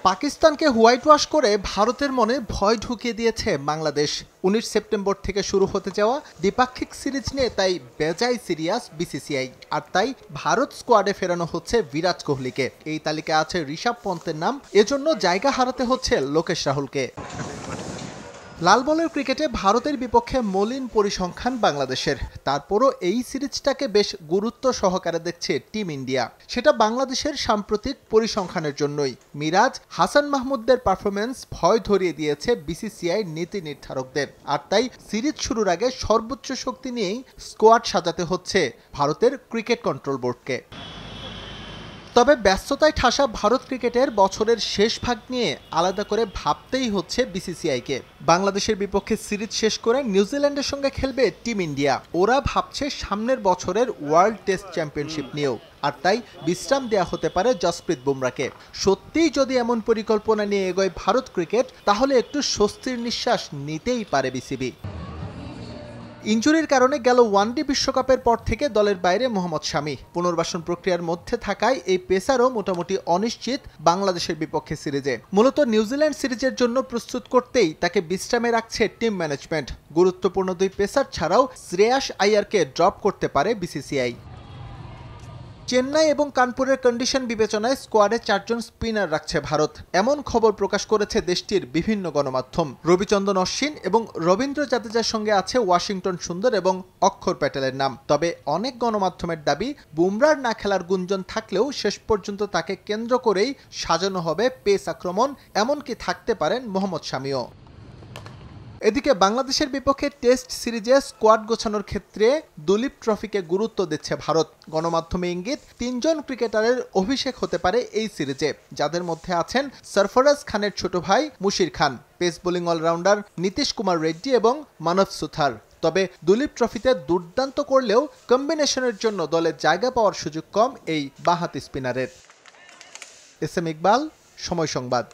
পাকিস্তানকে white wash করে ভারতের মনে ভয় ঢুকিয়ে দিয়েছে বাংলাদেশ। ১৯ সেপ্টেম্বর থেকে শুরু হতে যাওয়া দ্বিপাক্ষিক সিরিজ নিয়ে তাই বেজায় সিরিয়াস বিসিসিআই। আর তাই ভারত স্কোয়াডে ফেরানো হচ্ছে বিরাট কোহলিকে। এই তালিকায় আছে ঋষভ পন্তের নাম, এজন্য জায়গা হারাতে হচ্ছে লোকেশ রাহুলকে। লাল বলের ক্রিকেটে ভারতের বিপক্ষে মলিন পরিসংখ্যান বাংলাদেশের। তারপরও এই সিরিজটাকে বেশ গুরুত্ব সহকারে দেখছে টিম ইন্ডিয়া। সেটা বাংলাদেশের সাম্প্রতিক পরিসংখ্যানের জন্যই। মিরাজ, হাসান মাহমুদদের পারফরমেন্স ভয় ধরিয়ে দিয়েছে বিসিসিআই নীতি নির্ধারকদের। আর তাই সিরিজ শুরুর আগে সর্বোচ্চ শক্তি নিয়েই স্কোয়াড সাজাতে হচ্ছে ভারতের ক্রিকেট কন্ট্রোল বোর্ডকে। তবে ব্যস্ততায় ঠাসা ভারত ক্রিকেটের বছরের শেষ ভাগ নিয়ে আলাদা করে ভাবতেই হচ্ছে বিসিসিআইকে। বাংলাদেশের বিপক্ষে সিরিজ শেষ করে নিউজিল্যান্ডের সঙ্গে খেলবে টিম ইন্ডিয়া। ওরা ভাবছে সামনের বছরের ওয়ার্ল্ড টেস্ট চ্যাম্পিয়নশিপ নিয়েও। আর তাই বিশ্রাম দেয়া হতে পারে জসপ্রীত বুমরাকে। সত্যিই যদি এমন পরিকল্পনা নিয়ে এগোয় ভারত ক্রিকেট, তাহলে একটু স্বস্তির নিঃশ্বাস নিতেই পারে বিসিবি। ইনজুরির কারণে গেল ওয়ানডে বিশ্বকাপের পর থেকে দলের বাইরে মোহাম্মদ শামি। পুনর্বাসন প্রক্রিয়ার মধ্যে থাকায় এই পেসারও মোটামুটি অনিশ্চিত বাংলাদেশের বিপক্ষে সিরিজে। মূলত নিউজিল্যান্ড সিরিজের জন্য প্রস্তুত করতেই তাকে বিশ্রামে রাখছে টিম ম্যানেজমেন্ট। গুরুত্বপূর্ণ দুই পেসার ছাড়াও শ্রেয়াস আইয়ারকে ড্রপ করতে পারে বিসিসিআই। চেন্নাই এবং কানপুরের কন্ডিশন বিবেচনায় স্কোয়াডে 4 জন স্পিনার রাখছে ভারত, এমন খবর প্রকাশ করেছে দেশটির বিভিন্ন গণমাধ্যম। রবিচন্দ্রন অশ্বিন এবং রবীন্দ্র জাদেজার সঙ্গে আছে ওয়াশিংটন সুন্দর এবং অক্ষর প্যাটেলের নাম। তবে অনেক গণমাধ্যমের দাবি, বুমরার না খেলার গুঞ্জন থাকলেও শেষ পর্যন্ত তাকে কেন্দ্র করেই সাজানো হবে পেস আক্রমণ, এমনকি থাকতে পারেন মোহাম্মদ শামিও। এদিকে বাংলাদেশের বিপক্ষে টেস্ট সিরিজে স্কোয়াড গোছানোর ক্ষেত্রে দুলীপ ট্রফিকে গুরুত্ব দিচ্ছে ভারত। গণমাধ্যমে ইঙ্গিত, 3 জন ক্রিকেটারের অভিষেক হতে পারে এই সিরিজে, যাদের মধ্যে আছেন সরফরাজ খানের ছোট ভাই Musheer Khan, pace bowling allrounder Nitish Kumar Reddy এবং মানব সুথার। তবে দুলীপ ট্রফিতে দুর্দান্ত করলেও কম্বিনেশনের জন্য দলে জায়গা পাওয়ার সুযোগ কম এই বাঁহাতি স্পিনারের। এস এম ইকবাল, সময় সংবাদ।